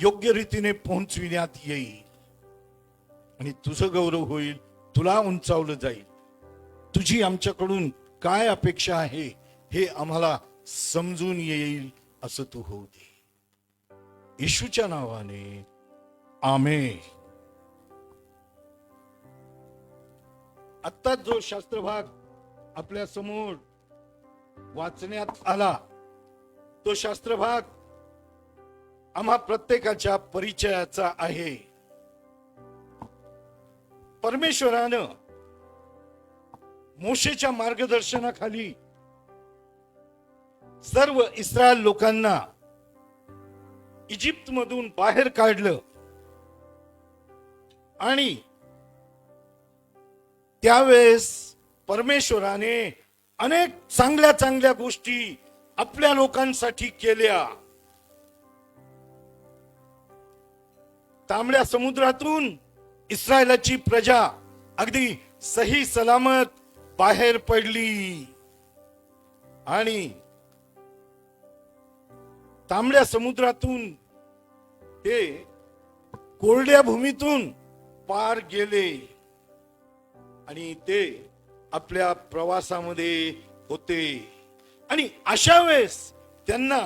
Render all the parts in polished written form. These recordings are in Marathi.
योग्य रीतीने पोहोचविण्यात येईल आणि तुझं गौरव होईल, तुला उंचावलं जाईल. तुझी आमच्याकडून काय अपेक्षा आहे हे आम्हाला समजून येईल असं तू होऊ दे. येशूच्या नावाने आमेन. आता जो शास्त्रभाग आपल्या समोर वाचण्यात आला तो शास्त्रभाग आम्हा प्रत्येकाच्या परिचयाचा आहे. परमेश्वरानं मोशेच्या मार्गदर्शनाखाली सर्व इस्रायल लोकांना इजिप्त मधून बाहेर काढलं आणि त्यावेळेस परमेश्वराने अनेक चांगल्या चांगल्या गोष्टी आपल्या लोकांसाठी केल्या. तांबड्या समुद्रातून इस्रायलाची प्रजा अगदी सही सलामत बाहेर पडली आणि तांबड्या समुद्रातून ते कोरड्या भूमीतून पार गेले आणि ते आपल्या प्रवासामध्ये होते. आणि अशा वेळेस त्यांना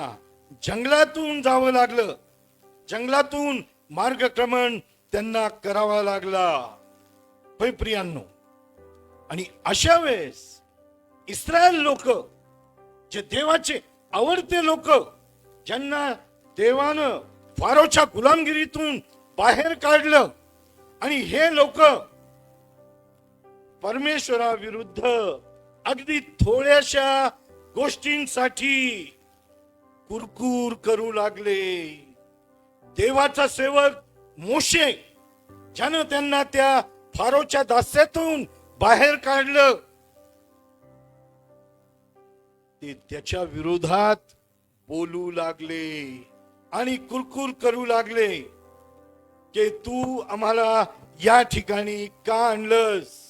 जंगलातून जावं लागलं, जंगलातून मार्गक्रमण त्यांना करावा लागला. होय प्रियांनो, आणि अशा वेळेस इस्रायल लोक, जे देवाचे आवडते लोक, ज्यांना देवानं फारोच्या गुलामगिरीतून बाहेर काढलं, आणि हे लोक परमेश्वराविरुद्ध अगदी थोड्याशा गोष्टींसाठी कुरकुर करू लागले. देवाचा सेवक मोशे, ज्यानं त्यांना त्या फारोच्या दास्यातून बाहेर काढलं, ते त्याच्या विरोधात बोलू लागले आणि कुरकुर करू लागले की तू आम्हाला या ठिकाणी का आणलंस?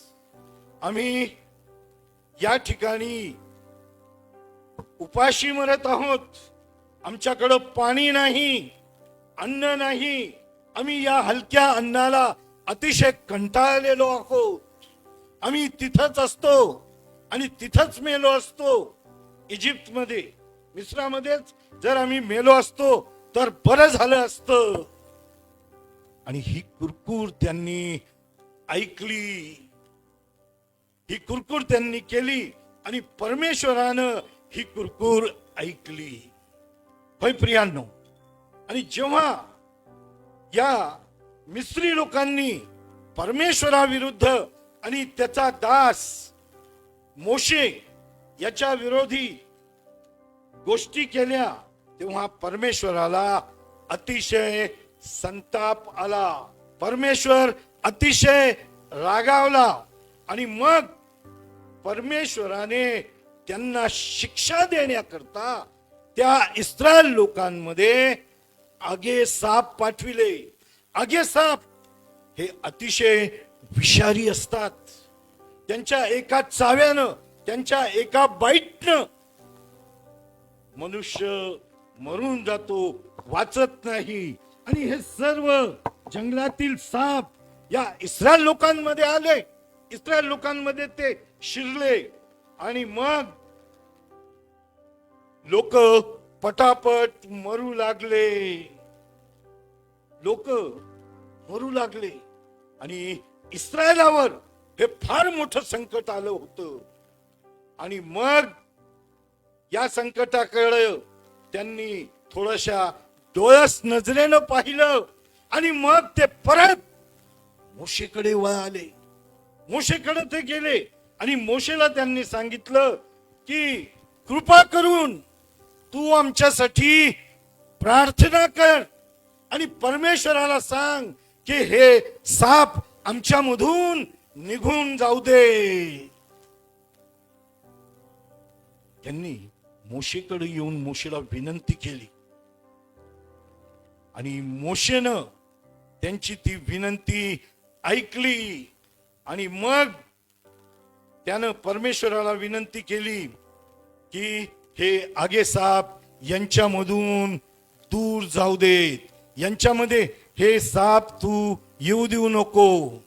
आम्ही या ठिकाणी उपाशी मरत आहोत, आमच्याकडं पाणी नाही, अन्न नाही, आम्ही या हलक्या अन्नाला अतिशय कंटाळलेलो आहोत. आम्ही तिथंच असतो आणि तिथंच मेलो असतो. इजिप्त मध्ये, मिस्रामध्येच जर आम्ही मेलो असतो तर बरं झालं असतं. आणि ही कुरकुर त्यांनी ऐकली, ही कुरकुर त्यांनी केली आणि परमेश्वरानं ही कुरकुर ऐकली. होय प्रियांनो, आणि जेव्हा या मिस्री लोकांनी परमेश्वराविरुद्ध आणि त्याचा दास मोशे याच्या विरोधी गोष्टी केल्या, तेव्हा परमेश्वराला अतिशय संताप आला. परमेश्वर अतिशय रागावला आणि मग परमेश्वराने त्यांना शिक्षा देण्याकरता त्या इस्रायल लोकांमध्ये आगे साप पाठविले. आगे साप हे अतिशय विषारी असतात. त्यांच्या एका चाव्यानं, त्यांच्या एका बाईटनं मनुष्य मरून जातो, वाचत नाही. आणि हे सर्व जंगलातील साप या इस्रायल लोकांमध्ये आले, इस्रायल लोकांमध्ये ते शिरले आणि मग लोक पटापट मरू लागले, लोक मरू लागले. आणि इस्रायलावर हे फार मोठं संकट आलं होतं. आणि मग या संकटाकडे त्यांनी थोड्याशा डोळस नजरेनं पाहिलं आणि मग ते परत मोशेकडे वळाले. मोशेकडे ते गेले आणि मोशेला त्यांनी सांगितलं की कृपा करून तू आमच्यासाठी प्रार्थना कर आणि परमेश्वराला सांग की हे साप आमच्यामधून निघून जाऊ दे. त्यांनी मोशेकडे येऊन मोशेला विनंती केली आणि मोशेनं त्यांची ती विनंती ऐकली. आणि मग त्यानं परमेश्वराला विनंती केली की हे आगे साप यांच्यामधून दूर जाऊ देत, यांच्यामध्ये हे साप तू येऊ देऊ नको.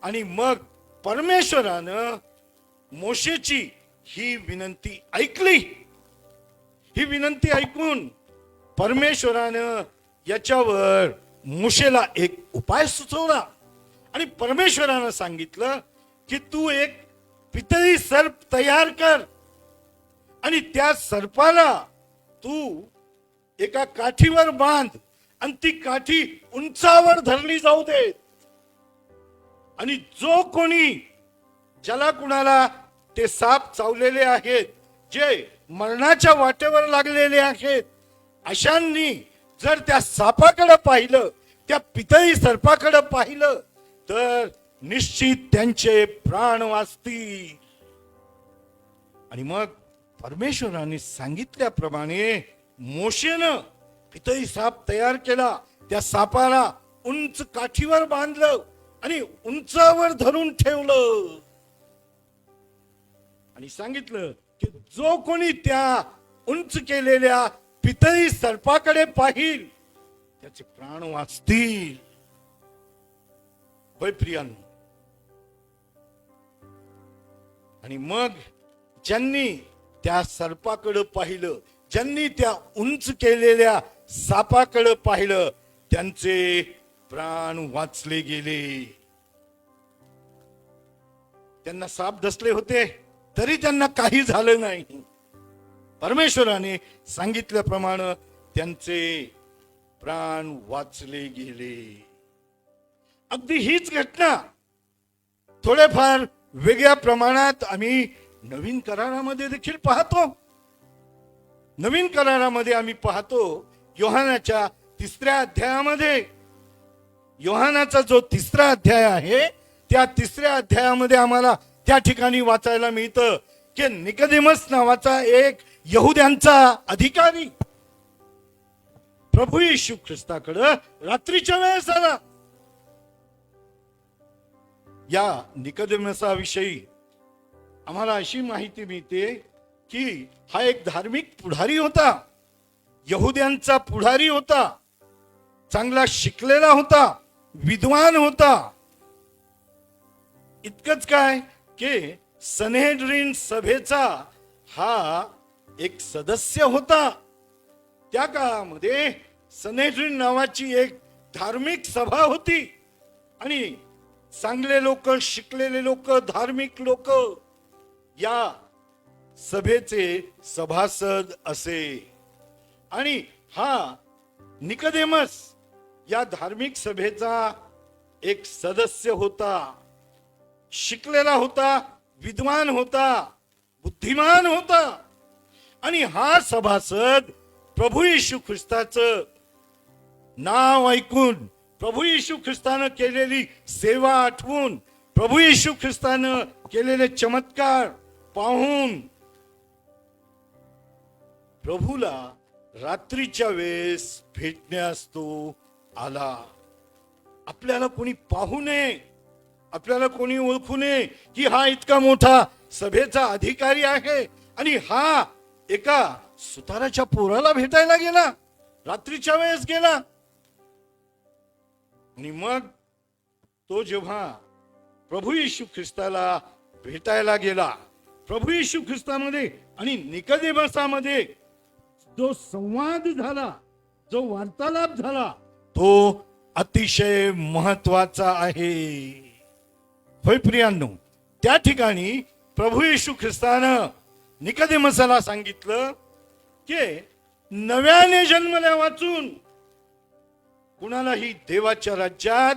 आणि मग परमेश्वरानं मोशेची ही विनंती ऐकली. ही विनंती ऐकून परमेश्वरानं याच्यावर मोशेला एक उपाय सुचवला. आणि परमेश्वरानं सांगितलं की तू एक पितळी सर्प तयार कर आणि त्या सर्पाला तू एका काठीवर बांध आणि ती काठी उंचावर धरली जाऊ दे. आणि जो कोणी ज्याला कुणाला ते साप चावलेले आहेत, जे मरणाच्या वाटेवर लागलेले आहेत, अशांनी जर त्या सापाकडे पाहिलं, त्या पितळी सर्पाकडे पाहिलं, तर निश्चित त्यांचे प्राण वाचतील. आणि मग परमेश्वराने सांगितल्याप्रमाणे मोशेनं पितळी साप तयार केला. त्या सापाला उंच काठीवर बांधलं आणि उंचावर धरून ठेवलं. आणि सांगितलं की जो कोणी त्या उंच केलेल्या पितळी सर्पाकडे पाहिल, त्याचे प्राण वाचतील. होय प्रियांनो. आणि मग ज्यांनी त्या सर्पाकडे पाहिलं, ज्यांनी त्या उंच केलेल्या सापाकडे पाहिलं, त्यांचे प्राण वाचले गेले. त्यांना साप डसले होते तरी त्यांना काही झालं नाही. परमेश्वराने सांगितल्याप्रमाणे त्यांचे प्राण वाचले गेले. अगदी हीच घटना थोडेफार वेगळ्या प्रमाणात आम्ही नवीन करारामध्ये देखील पाहतो. नवीन करारामध्ये आम्ही पाहतो योहानाच्या 3ऱ्या अध्यायामध्ये, योहानाचा जो 3रा अध्याय आहे, त्या 3ऱ्या अध्यायामध्ये आम्हाला त्या ठिकाणी वाचायला मिळतं की निकोदेमस नावाचा एक यहुद्यांचा अधिकारी प्रभू येशू ख्रिस्ताकडे रात्रीच्या वेळेस आला. या निकोदेमसाविषयी आम्हाला अशी माहिती मिळते की हा एक धार्मिक पुढारी होता, यहुद्यांचा पुढारी होता, चांगला शिकलेला होता, विद्वान होता. इतकंच काय की सनेहद्रीन सभेचा हा एक सदस्य होता. त्या काळामध्ये सनेहद्रीन नावाची एक धार्मिक सभा होती आणि चांगले लोक, शिकलेले लोक, धार्मिक लोक या सभेचे सभासद असे. आणि हा निकोदेमस या धार्मिक सभेचा एक सदस्य होता, शिकलेला होता, विद्वान होता, बुद्धिमान होता. आणि हा सभासद प्रभू येशू ख्रिस्ताचं नाव ऐकून, प्रभू येशू ख्रिस्तानं केलेली सेवा आठवून, प्रभू येशू ख्रिस्तानं केलेले चमत्कार पाहून प्रभूला रात्रीच्या वेळेस भेटण्यास तो आला. आपल्याला कोणी पाहू नये, आपल्याला कोणी ओळखू नये की हा इतका मोठा सभेचा अधिकारी आहे आणि हा एका सुताराच्या पोराला भेटायला गेला, रात्रीच्या वेळेस गेला. आणि मग तो जेव्हा प्रभू येशू ख्रिस्ताला भेटायला गेला, प्रभू येशू ख्रिस्तामध्ये आणि निकोदेमसामध्ये जो संवाद झाला, जो वार्तालाप झाला, तो अतिशय महत्वाचा आहे. होय प्रियांनो. त्या ठिकाणी प्रभू येशू ख्रिस्तानं निकोदेमसाला सांगितलं की नव्याने जन्मल्या वाचून कुणालाही देवाच्या राज्यात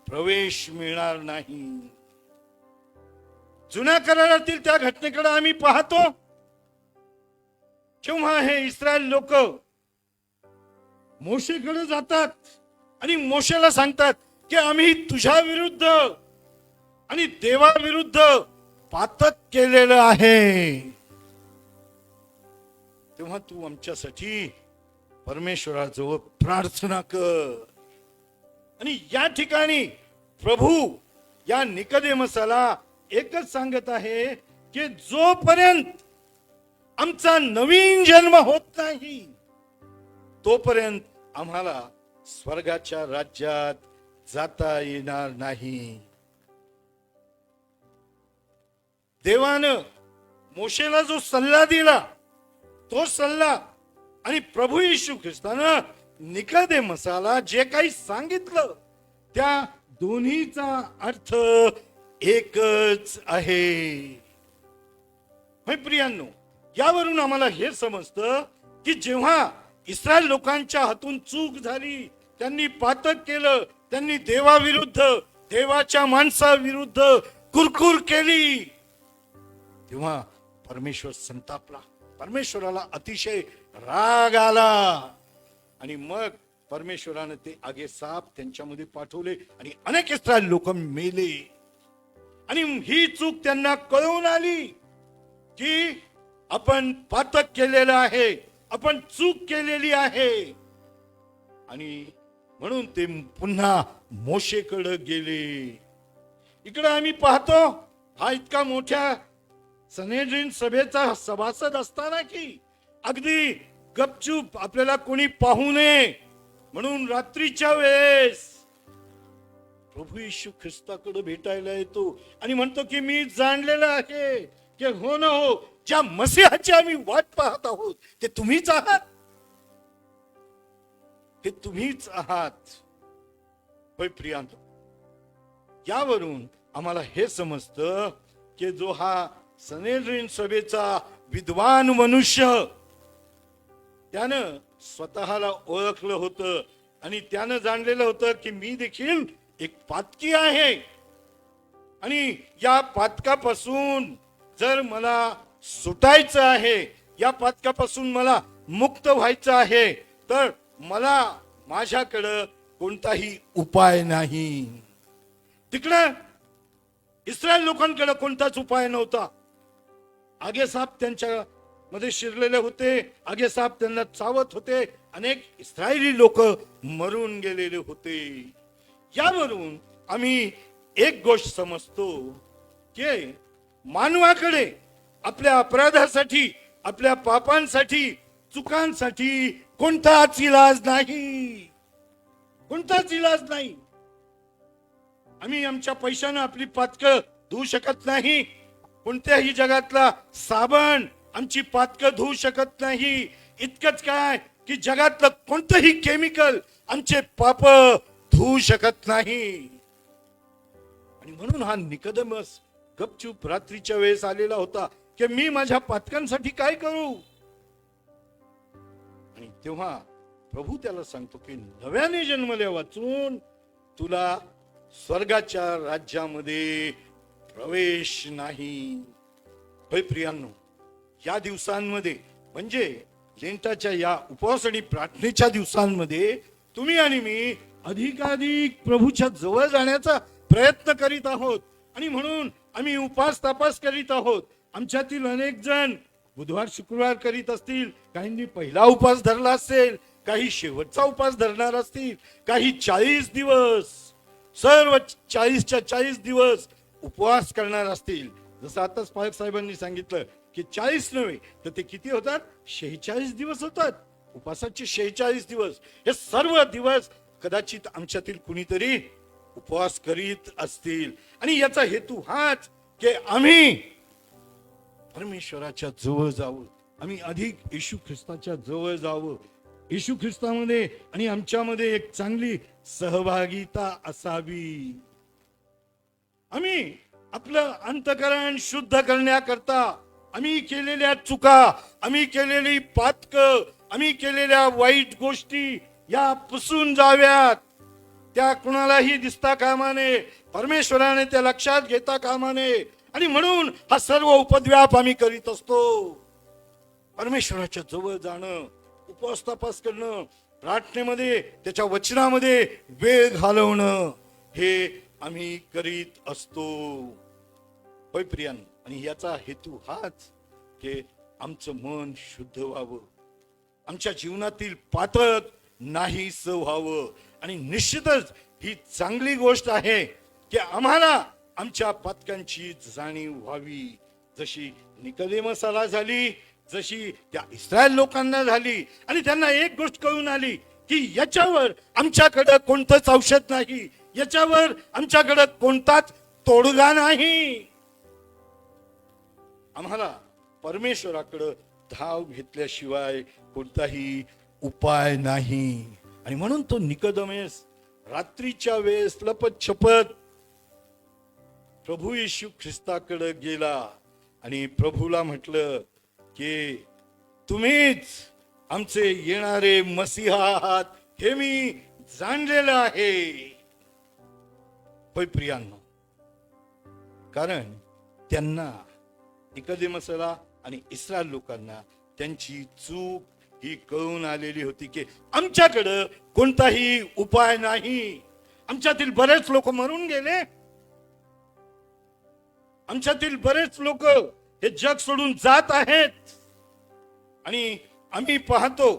प्रवेश मिळणार नाही. जुन्या करारातील त्या घटनेकडे आम्ही पाहतो, जेव्हा हे इस्रायल लोक मोशेकडे जातात आणि मोशेला सांगतात की आम्ही तुझ्या विरुद्ध आणि देवाविरुद्ध पातक केलेलं आहे, तेव्हा तू आमच्यासाठी परमेश्वराजवळ प्रार्थना कर. आणि या ठिकाणी प्रभू या निकोदेमसाला एकच सांगत आहे की जोपर्यंत आमचा नवीन जन्म होत नाही, तोपर्यंत आम्हाला स्वर्गाच्या राज्यात जाता येणार नाही. देवानं मोशेला जो सल्ला दिला तो सल्ला आणि प्रभू येशू ख्रिस्तानं निकोदेमसाला जे काही सांगितलं त्या दोन्हीचा अर्थ एकच आहे. प्रियांनो, यावरून आम्हाला हे समजतं की जेव्हा इस्रायल लोकांच्या हातून चूक झाली, त्यांनी पातक केलं, त्यांनी देवाविरुद्ध, देवाच्या माणसाविरुद्ध कुरकुर केली, तेव्हा परमेश्वर संतापला. परमेश्वराला अतिशय राग आला आणि मग परमेश्वराने ते आगे साप त्यांच्यामध्ये पाठवले आणि अनेक इस्रायल लोक मेले. आणि ही चूक त्यांना कळून आली की आपण पातक केलेलं आहे, आपण चूक केलेली आहे. आणि म्हणून ते पुन्हा मोशेकडे गेले. इकडे आम्ही पाहतो हा इतका मोठ्या सनेड्रीन सभेचा सभासद असताना की अगदी गपचूप आपल्याला कोणी पाहू नये म्हणून रात्रीच्या वेळेस प्रभू येशू ख्रिस्ताकडे भेटायला येतो आणि म्हणतो की मी जाणलेलं आहे की हो ना हो, ज्या मसीहाची आम्ही वाट पाहत आहोत ते तुम्हीच आहात, ते तुम्हीच आहात. होय प्रियांनो, यावरून आम्हाला हे समजतं की जो हा सनेड्रीन सभेचा विद्वान मनुष्य, त्यानं स्वतःला ओळखलं होतं आणि त्यानं जाणलेलं होतं की मी देखील एक पातकी आहे आणि या पातकापासून जर मला सुटायचं आहे, या पातकापासून मला मुक्त व्हायचं आहे, तर मला माझ्याकडं कोणताही उपाय नाही. तिकडं इस्रायल लोकांकडे कोणताच उपाय नव्हता. आगे साप त्यांच्या मध्ये शिरलेले होते, आगे साप त्यांना चावत होते, अनेक इस्रायली लोक मरून गेलेले होते. यावरून आम्ही एक गोष्ट समजतो की मानवाकडे आपल्या अपराधासाठी, आपल्या पापांसाठी, चुकांसाठी कोणताच इलाज नाही, कोणताच इलाज नाही. आम्ही आमच्या पैशानं आपली पातकं धुवू शकत नाही. कोणत्याही जगातला साबण आमची पातकं धुवू शकत नाही. इतकंच काय की जगातलं कोणतंही केमिकल आमचे पाप धुवू शकत नाही. आणि म्हणून हा निकोदेमस गपचूप रात्रीच्या वेळेस आलेला होता की मी माझ्या पातकांसाठी काय करू. आणि तेव्हा प्रभू त्याला सांगतो की नव्याने जन्मले वाचून तुला स्वर्गाच्या राज्यामध्ये प्रवेश नाही. होय प्रियांनो, या दिवसांमध्ये म्हणजे लेंटाच्या या उपवास आणि प्रार्थनेच्या दिवसांमध्ये तुम्ही आणि मी अधिकाधिक प्रभूच्या जवळ जाण्याचा प्रयत्न करीत आहोत. आणि म्हणून आम्ही उपास तपास करीत आहोत. आमच्यातील अनेक जण बुधवार शुक्रवार करीत असतील, काहींनी पहिला उपास धरला असेल, काही शेवटचा उपास धरणार असतील, काही 40 दिवस, सर्व 40 दिवस उपवास करणार असतील. जसं आताच पालक साहेबांनी सांगितलं की 40 नव्हे तर ते किती होतात, 46 दिवस होतात. उपासाचे 46 दिवस. हे सर्व दिवस कदाचित आमच्यातील कुणीतरी उपवास करीत असतील. आणि याचा हेतू हाच की आम्ही परमेश्वराच्या जवळ जावं, आम्ही अधिक येशू ख्रिस्ताच्या जवळ जावं, येशू ख्रिस्तामध्ये आणि आमच्यामध्ये एक चांगली सहभागिता असावी. आम्ही आपलं अंतःकरण शुद्ध करण्याकरता आम्ही केलेल्या चुका, आम्ही केलेली पातकं, आम्ही केलेल्या वाईट गोष्टी या पुसून जाव्यात. त्या कुणालाही दिसता कामा नये, परमेश्वराने त्या लक्षात घेता कामा नये. आणि म्हणून हा सर्व उपद्व्याप आम्ही करीत असतो. परमेश्वराच्या जवळ जाणं, उपवास तपास करणं, प्रार्थनेमध्ये त्याच्या वचनामध्ये वेळ घालवणं, हे आम्ही करीत असतो. होय प्रियांनो, आणि याचा हेतू हाच की आमचं मन शुद्ध व्हावं, आमच्या जीवनातील पातक नाहीस व्हावं. आणि निश्चितच ही चांगली गोष्ट आहे की आम्हाला आमच्या पातकांची जाणीव व्हावी. जशी निकोदेमसाला झाली, जशी त्या इस्रायल लोकांना झाली. आणि त्यांना एक गोष्ट कळून आली की याच्यावर आमच्याकडे कोणतंच औषध नाही, याच्यावर आमच्याकडे कोणताच तोडगा नाही. आम्हाला परमेश्वराकडे धाव घेतल्याशिवाय कोणताही उपाय नाही. आणि म्हणून तो निकोदेमस रात्रीच्या वेळेस लपत छपत प्रभू येशू ख्रिस्ताकडे गेला आणि प्रभूला म्हटलं की तुम्हीच आमचे येणारे मसीहा आहात, हे मी जाणलेलं आहे. होय प्रियांनो, कारण त्यांना निकोदेमसला आणि इस्रायल लोकांना त्यांची चूक ही कळून आलेली होती की आमच्याकडं कोणताही उपाय नाही. आमच्यातील बरेच लोक मरून गेले, आमच्यातील बरेच लोक हे जग सोडून जात आहेत. आणि आम्ही पाहतो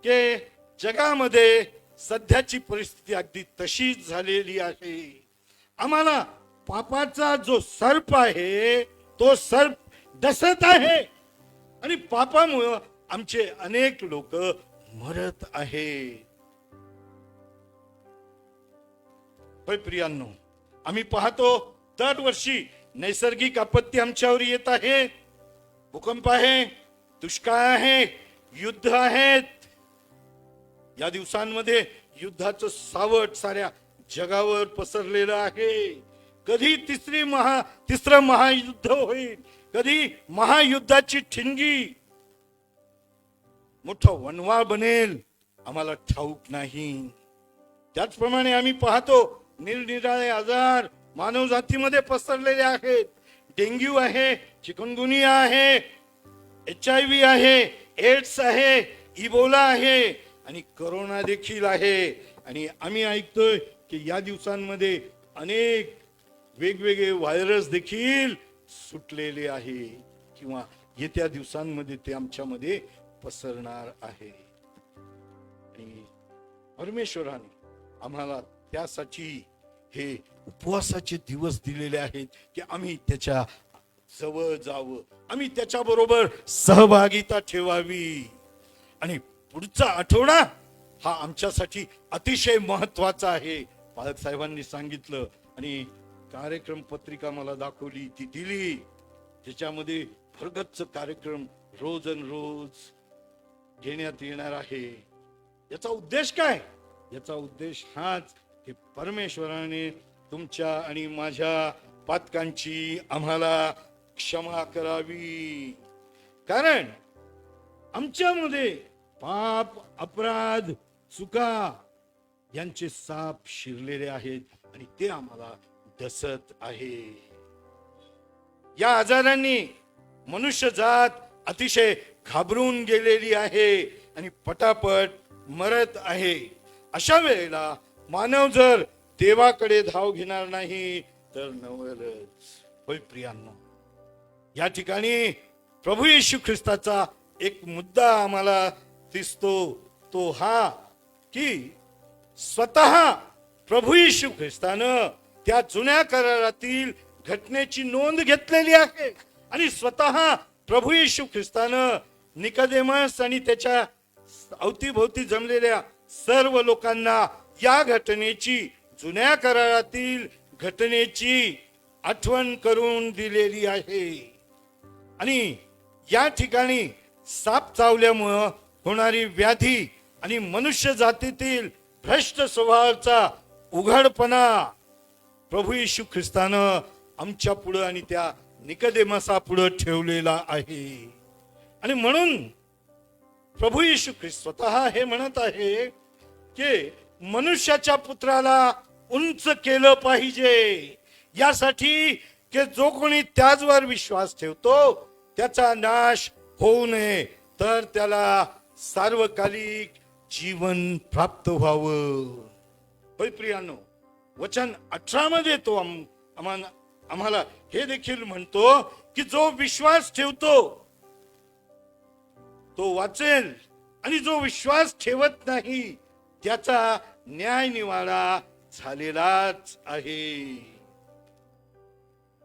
की जगामध्ये सध्याची परिस्थिती अगदी तशीच झालेली आहे. आम्हाला पापाचा जो सर्प आहे तो सर्प डसत आहे आणि पापामुळे आमचे अनेक लोक मरत आहेत. होय प्रियांनो, आम्ही पाहतो दरवर्षी नैसर्गिक आपत्ती आमच्यावर येत आहे. भूकंप आहे, दुष्काळ आहे, युद्ध आहेत. या दिवसांमध्ये युद्धाचं सावट साऱ्या जगावर पसरलेलं आहे. कधी तिसरं महायुद्ध होईल, कधी महायुद्धाची ठिणगी मोठा वनवा बनेल, आम्हाला ठाऊक नाही. त्याचप्रमाणे आम्ही पाहतो निरनिराळे आजार मानव जातीमध्ये पसरलेले आहेत. डेंग्यू आहे, चिकनगुनिया आहे, HIV आहे, एड्स आहे, इबोला आहे आणि करोना देखील आहे. आणि आम्ही ऐकतोय की या दिवसांमध्ये अनेक वेगवेगळे व्हायरस देखील सुटलेले आहे किंवा येत्या दिवसांमध्ये ते आमच्यामध्ये पसरणार आहे. आणि परमेश्वराने आम्हाला त्यासाठी हे उपवासाचे दिवस दिलेले आहेत की आम्ही त्याच्या जवळ जावं, आम्ही त्याच्या बरोबर सहभागिता ठेवावी. आणि पुढचा आठवडा हा आमच्यासाठी अतिशय महत्वाचा आहे. पालक साहेबांनी सांगितलं आणि कार्यक्रम पत्रिका मला दाखवली, ती दिली. त्याच्यामध्ये भरगच्च कार्यक्रम रोज अन रोज घेण्यात येणार आहे. याचा उद्देश काय? याचा उद्देश हाच की परमेश्वराने तुमच्या आणि माझ्या पातकांची आम्हाला क्षमा करावी. कारण आमच्यामध्ये पाप, अपराध, चुका यांचे साप शिरलेले आहेत आणि ते आम्हाला डसत आहे. या आजारांनी मनुष्य जात अतिशय घाबरून गेलेली आहे आणि पटापट मरत आहे. अशा वेळेला मानव जर देवाकडे धाव घेणार नाही तर नवलच. होय प्रियांनो, या ठिकाणी प्रभू येशू ख्रिस्ताचा एक मुद्दा आम्हाला दिसतो, तो हा की स्वतः प्रभू येशू ख्रिस्तानं त्या जुन्या करारातील घटनेची नोंद घेतलेली आहे आणि स्वतः प्रभू येशू ख्रिस्तानं निकोदेमस आणि त्याच्या अवतीभोवती जमलेल्या सर्व लोकांना या घटनेची, जुन्या करारातील घटनेची आठवण करून दिलेली आहे. आणि या ठिकाणी साप चावल्यामुळं होणारी व्याधी आणि मनुष्य जातीतील भ्रष्ट स्वभावाचा उघडपणा प्रभू येशू ख्रिस्तानं आमच्या पुढे आणि त्या निकोदेमसा पुढे ठेवलेला आहे. आणि म्हणून प्रभू येशू ख्रिस्त स्वतः हे म्हणत आहे की मनुष्याच्या पुत्राला उंच केलं पाहिजे, यासाठी की जो कोणी त्याचवर विश्वास ठेवतो त्याचा नाश होऊ नये, तर त्याला सार्वकालिक जीवन प्राप्त व्हावं. होय प्रियांनो, वचन 18 मध्ये तो आम्हाला हे देखील म्हणतो की जो विश्वास ठेवतो तो वाचेल आणि जो विश्वास ठेवत नाही त्याचा न्याय निवाडा झालेलाच आहे.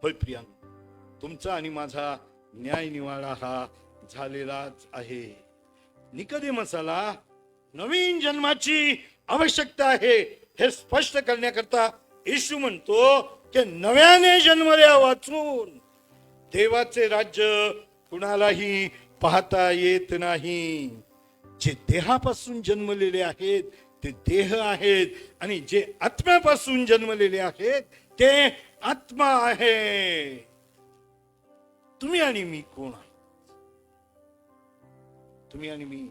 होय प्रियांनो, तुमचा आणि माझा न्याय निवाडा हा झालेलाच आहे. निकोदेमसाला नवीन जन्माची आवश्यकता आहे हे स्पष्ट करण्याकरता येशू म्हणतो की नव्याने जन्मल्या वाचून देवाचे राज्य कुणालाही पाहता येत नाही. जे देहापासून जन्मलेले आहेत ते देह आहेत आणि जे आत्म्यापासून जन्मलेले आहेत ते आत्मा आहे. तुम्ही आणि मी कोण आहे? तुम्ही आणि मी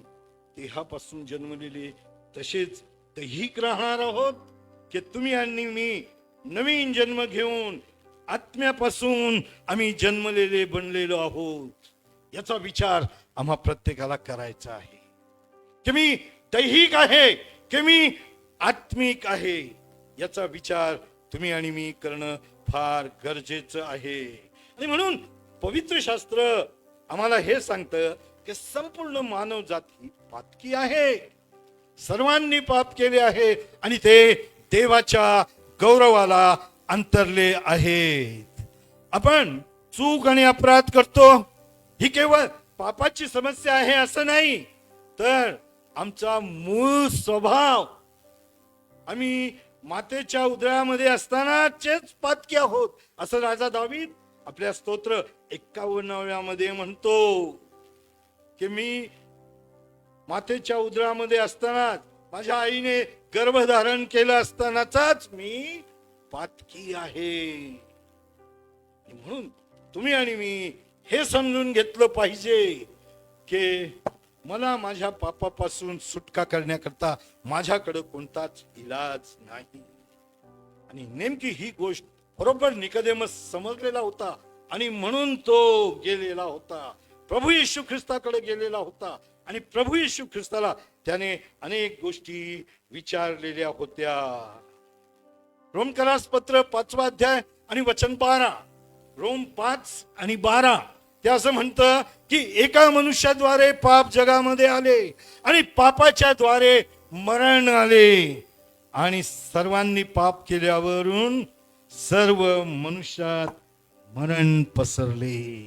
देहापासून जन्मलेले तसेच दैहिक राहणार आहोत की तुम्ही आणि मी नवीन जन्म घेऊन आत्म्यापासून आम्ही जन्मलेले बनलेलो आहोत? याचा विचार आम्हा प्रत्येकाला करायचा आहे की मी दैहिक आहे की मी आत्मिक आहे. याचा विचार तुम्ही आणि मी करणं फार गरजेचं आहे. आणि म्हणून पवित्र शास्त्र आम्हाला हे सांगतं की संपूर्ण मानव जाती पातकी आहे. सर्वांनी पाप केले आहे आणि ते देवाच्या गौरवाला अंतरले आहेत. आपण चूक आणि अपराध करतो ही केवळ पापाची समस्या आहे असं नाही, तर आमचा मूळ स्वभाव, आम्ही मातेच्या उदरामध्ये असतानाचेच पातकी आहोत असं राजा दावीद आपल्या स्तोत्र 51 मध्ये म्हणतो की मी मातेच्या उदरामध्ये असतानाच, माझ्या आईने गर्भधारण केलं असतानाच मी पातकी आहे. म्हणून तुम्ही आणि मी हे समजून घेतलं पाहिजे की मला माझ्या पापापासून सुटका करण्याकरता माझ्याकडे कोणताच इलाज नाही. आणि नेमकी ही गोष्ट बरोबर निकोदेमस समजलेला होता आणि म्हणून तो गेलेला होता, प्रभू येशू ख्रिस्ताकडे गेलेला होता. आणि प्रभू येशू ख्रिस्ताला त्याने अनेक गोष्टी विचारलेल्या होत्या. रोमकरास पत्र 5 अध्याय आणि वचन 12, रोम 5 आणि 12 ते असं म्हणतं की एका मनुष्याद्वारे पाप जगामध्ये आले आणि पापाच्या द्वारे मरण आले आणि सर्वांनी पाप केल्यावरून सर्व मनुष्यात मरण पसरले.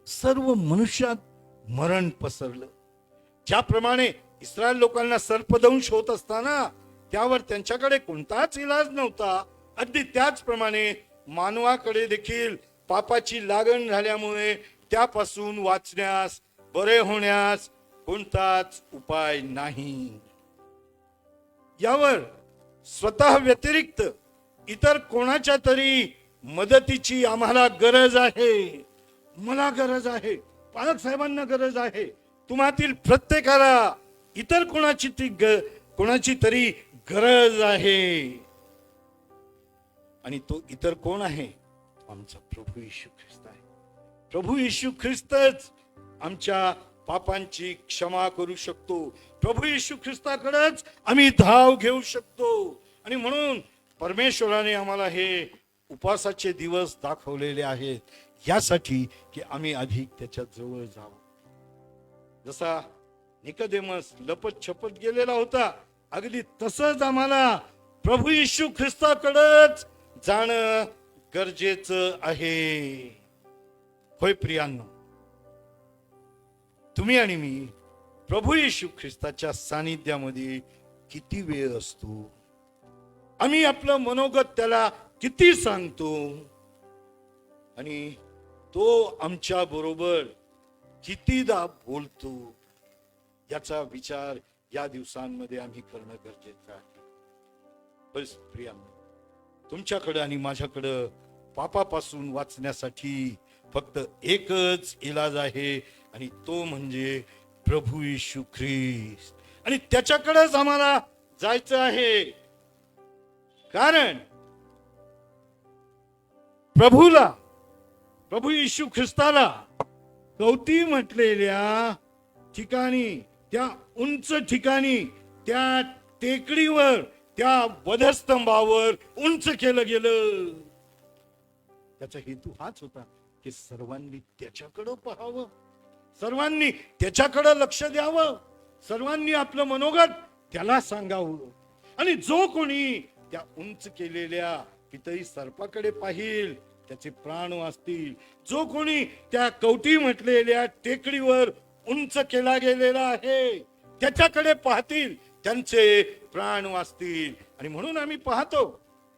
सर्व मनुष्यात मरण पसरलं. ज्याप्रमाणे इस्रायल लोकांना सर्पदंश होत असताना त्यावर त्यांच्याकडे कोणताच इलाज नव्हता, अगदी त्याचप्रमाणे मानवाकडे देखील पापाची लागण झाल्यामुळे त्यापासून वाचण्यास, बरे होण्यास कोणताच उपाय नाही. यावर स्वतः व्यतिरिक्त इतर कोणाच्या तरी मदतीची आम्हाला गरज आहे. मला गरज आहे, पालक साहेबांना गरज आहे, तुम्हातील प्रत्येकाला इतर कोणाची तरी गरज आहे. आणि तो इतर कोण आहे? आमचा प्रभू येशू ख्रिस्त आहे. प्रभू येशू ख्रिस्तच आमच्या पापांची क्षमा करू शकतो. प्रभू येशू ख्रिस्ताकडेच आम्ही धाव घेऊ शकतो. आणि म्हणून परमेश्वराने आम्हाला हे उपवासाचे दिवस दाखवलेले आहेत यासाठी की आम्ही अधिक त्याच्या जवळ जावं. जसा निकोदेमस लपत छपत गेलेला होता, अगदी तसंच आम्हाला प्रभू येशू ख्रिस्ताकडेच जाणं गरजेचं आहे. होय प्रियांनो, तुम्ही आणि मी प्रभू येशू ख्रिस्ताच्या सानिध्यामध्ये किती वेळ असतो? आम्ही आपलं मनोगत त्याला किती सांगतो? आणि तो आमच्या बरोबर कितीदा बोलतो? याचा विचार या दिवसांमध्ये आम्ही करणं गरजेचं आहे. बस प्रियांनो, तुमच्याकडे आणि माझ्याकडे पापापासून वाचण्यासाठी फक्त एकच इलाज आहे आणि तो म्हणजे प्रभू येशू ख्रिस्त. आणि त्याच्याकडेच आम्हाला जायचं आहे. कारण प्रभू येशू ख्रिस्ताला कवटी म्हटलेल्या ठिकाणी, त्या उंच ठिकाणी, त्या टेकडीवर, त्या वधस्तंभावर उंच केलं गेलं. त्याचा हेतू हाच होता की सर्वांनी त्याच्याकडे पाहावं, सर्वांनी त्याच्याकडे लक्ष द्यावं, सर्वांनी आपलं मनोगत त्याला सांगावं. आणि जो कोणी त्या उंच केलेल्या पितळी सर्पाकडे पाहिल त्याचे प्राण वाचतील. जो कोणी त्या कवटी म्हटलेल्या टेकडीवर उंच केला गेलेला आहे त्याच्याकडे पाहतील त्यांचे प्राण वाचतील. आणि म्हणून आम्ही पाहतो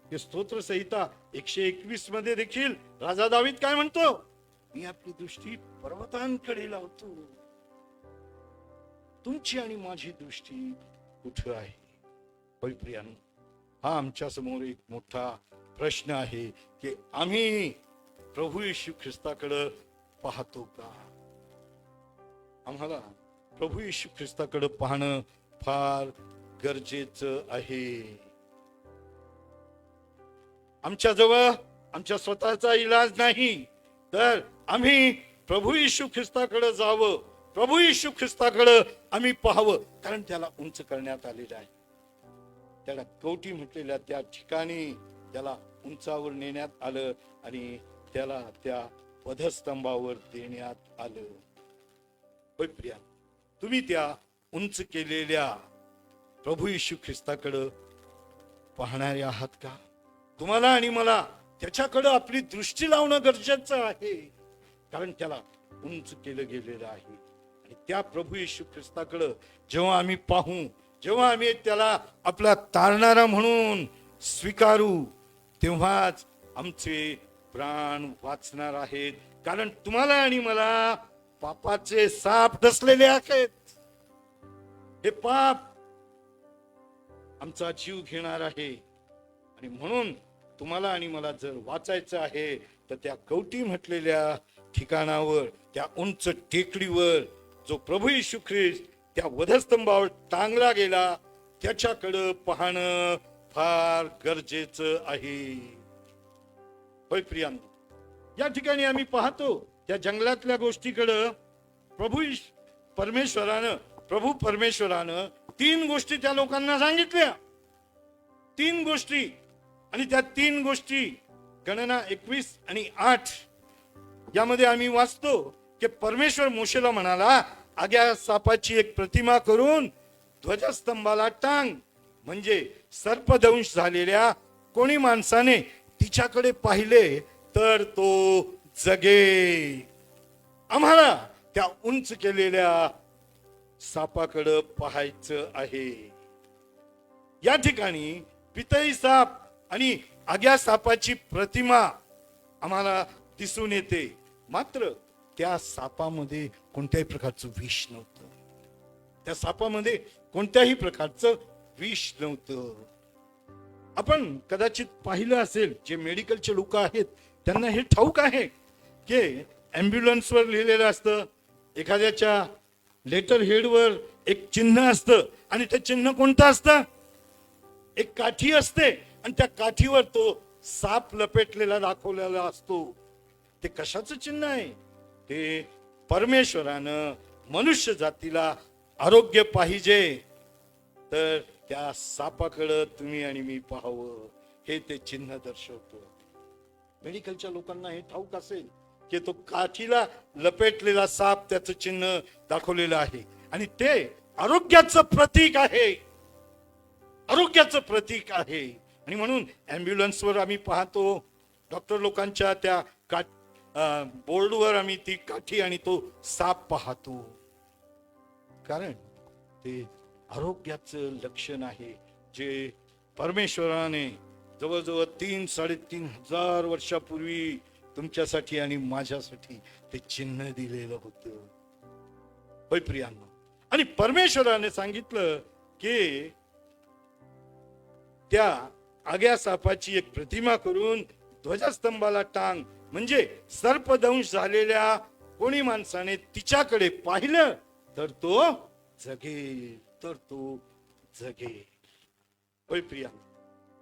की स्तोत्र संहिता 121 मध्ये देखील राजा दावीद काय म्हणतो, मी आपली दृष्टी पर्वतांकडे लावतो. तुमची आणि माझी दृष्टी कुठे आहे? प्रियांनो, हा आमच्या समोर एक मोठा प्रश्न आहे की आम्ही प्रभू येशू ख्रिस्ताकडे पाहतो का? आम्हाला प्रभू येशू ख्रिस्ताकडे पाहणं फार गरजेचं आहे. आमच्याजवळ आमच्या स्वतःचा इलाज नाही, तर आम्ही प्रभू येशू ख्रिस्ताकडे जावं, प्रभू येशू ख्रिस्ताकडे आम्ही पाहावं. कारण त्याला उंच करण्यात आलेलं आहे. त्याला कवटी म्हटलेल्या त्या ठिकाणी त्याला उंचावर नेण्यात आलं आणि त्याला त्या वधस्तंभावर देण्यात आलं. होय प्रिया, तुम्ही त्या उंच केलेल्या प्रभू येशू ख्रिस्ताकडे पाहणारे आहात का? तुम्हाला आणि मला त्याच्याकडे आपली दृष्टी लावणं गरजेचं आहे, कारण त्याला उंच केलं गेलेलं आहे. आणि त्या प्रभू येशू ख्रिस्ताकडे जेव्हा आम्ही पाहू, जेव्हा आम्ही त्याला आपला तारणारा म्हणून स्वीकारू, तेव्हाच आमचे प्राण वाचणार आहेत. कारण तुम्हाला आणि मला पापाचे साप डसलेले आहेत. हे पाप आमचा जीव घेणार आहे. आणि म्हणून तुम्हाला आणि मला जर वाचायचं आहे तर त्या कवटी म्हटलेल्या ठिकाणावर, त्या उंच टेकडीवर जो प्रभू येशू ख्रिस्त त्या वधस्तंभावर टांगला गेला, त्याच्याकडे पाहणं फार गरजेचं आहे. होय प्रियांनो, या ठिकाणी आम्ही पाहतो त्या जंगलातल्या गोष्टीकडे प्रभू परमेश्वरानं 3 गोष्टी त्या लोकांना सांगितल्या. 3 गोष्टी. आणि त्या 3 गोष्टी गणना 21 आणि 8 यामध्ये आम्ही वाचतो की परमेश्वर मोशेला म्हणाला, आग्या सापाची एक प्रतिमा करून ध्वजस्तंभाला टांग, म्हणजे सर्पदंश झालेल्या कोणी माणसाने तिच्याकडे पाहिले तर तो जगे. आम्हाला त्या उंच केलेल्या सापाकडे पाहायचं आहे. या ठिकाणी पितळी साप आणि आग्या सापाची प्रतिमा आम्हाला दिसून येते, मात्र त्या सापामध्ये कोणत्याही प्रकारचं विष नव्हतं. त्या सापामध्ये कोणत्याही प्रकारचं विष नव्हतं. आपण कदाचित पाहिलं असेल, जे मेडिकलचे लोक आहेत त्यांना हे ठाऊक आहे की ॲम्ब्युलन्सवर लिहिलेलं असतं, एखाद्याच्या लेटर हेडवर एक चिन्ह असतं, आणि ते चिन्ह कोणतं असतं? एक काठी असते, आणि त्या काठीवर तो साप लपेटलेला दाखवलेला असतो. ते कशाचं चिन्ह आहे? ते परमेश्वरानं मनुष्य जातीला आरोग्य पाहिजे तर त्या सापाकडे तुम्ही आणि मी पाहावं, हे ते चिन्ह दर्शवतो. मेडिकलच्या लोकांना हे ठाऊक असेल की तो काठीला लपेटलेला साप त्याचं चिन्ह दाखवलेलं आहे, आणि ते आरोग्याचं प्रतीक आहे. आरोग्याचं प्रतीक आहे. आणि म्हणून ॲम्ब्युलन्सवर आम्ही पाहतो, डॉक्टर लोकांच्या त्या बोर्डवर आम्ही ती काठी आणि तो साप पाहतो, कारण ते आरोग्याचं लक्षण आहे, जे परमेश्वराने जवळजवळ 3-3.5 हजार वर्षापूर्वी तुमच्यासाठी आणि माझ्यासाठी ते चिन्ह दिलेलं होतं. होय प्रियांनो, आणि परमेश्वराने सांगितलं की त्या आग्या सापाची एक प्रतिमा करून ध्वजस्तंभाला टांग, म्हणजे सर्पदंश झालेल्या कोणी माणसाने तिच्याकडे पाहिलं तर तो जगेल, तर तो जगेल. होय प्रियांनो,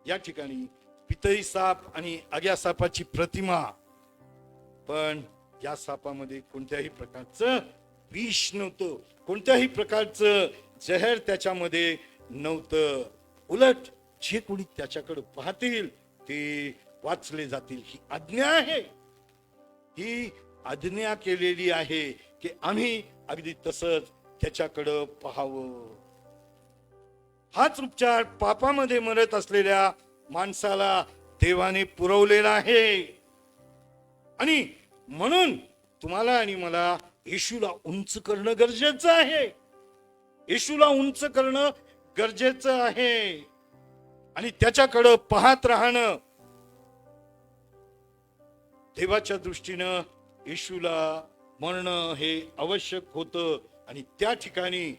या ठिकाणी पितळी साप आणि आग्या सापाची प्रतिमा, पण या सापामध्ये कोणत्याही प्रकारचं विष नव्हतं, कोणत्याही प्रकारचं जहर त्याच्यामध्ये नव्हतं. उलट जे कोणी त्याच्याकडे पाहतील ते वाचले जातील. ही आज्ञा आहे, ही आज्ञा केलेली आहे की आम्ही अगदी तसंच त्याच्याकडे पाहावं. हाच उपचार पापामध्ये मरत असलेल्या माणसाला देवाने पुरवलेला आहे. आणि म्हणून तुम्हाला आणि मला येशूला उंच करणं गरजेचं आहे. येशूला उंच करणं गरजेचं आहे आणि त्याच्याकडं पाहत राहणं देवाच्या दृष्टीनं येशूला मरणं हे आवश्यक होतं. आणि त्या ठिकाणी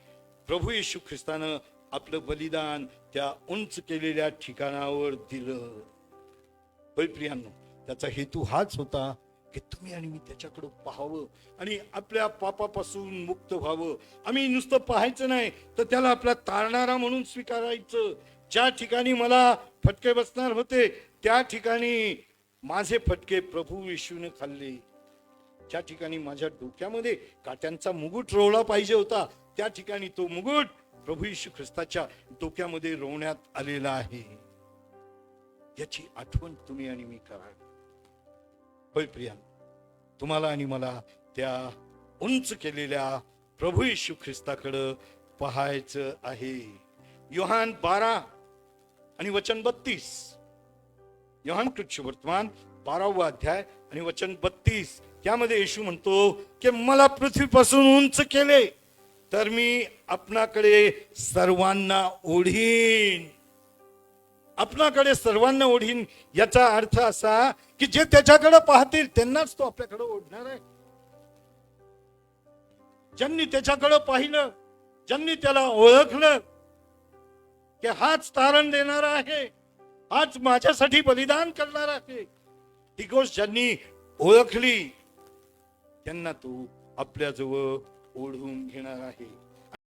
प्रभू येशू ख्रिस्तानं आपलं बलिदान त्या उंच केलेल्या ठिकाणावर दिलं. होय प्रियांनो, त्याचा हेतू हाच होता की तुम्ही आणि मी त्याच्याकडे पाहावं आणि आपल्या पापापासून मुक्त व्हावं. आम्ही नुसतं पाहायचं नाही तर त्याला आपला तारणारा म्हणून स्वीकारायचं. ज्या ठिकाणी मला फटके बसणार होते त्या ठिकाणी माझे फटके प्रभू येशूने खाल्ले. ज्या ठिकाणी माझ्या डोक्यामध्ये काट्यांचा मुकुट रोवला पाहिजे होता त्या ठिकाणी तो मुकुट प्रभू येशू ख्रिस्ताच्या डोक्यामध्ये रोवण्यात आलेला आहे. याची आठवण तुम्ही आणि मी करा. होय प्रिया, तुम्हाला आणि मला त्या उंच केलेल्या प्रभू येशू ख्रिस्ताकडे पाहायचं आहे. योहान 12 आणि वचन 32. योहान कृत वर्तमान 12वा अध्याय आणि वचन 32. त्यामध्ये येशू म्हणतो की मला पृथ्वीपासून उंच केले तर मी आपणाकडे सर्वांना ओढीन. आपणाकडे सर्वांना ओढीन याचा अर्थ असा की जे त्याच्याकडे पाहतील त्यांनाच तो आपल्याकडे ओढणार आहे. ज्यांनी त्याच्याकडे पाहिलं, ज्यांनी त्याला ओळखलं की हाच तारण देणारा आहे, हाच माझ्यासाठी बलिदान करणार आहे, ही गोष्ट ज्यांनी ओळखली त्यांना तो आपल्या जवळ ओढून घेणार आहे.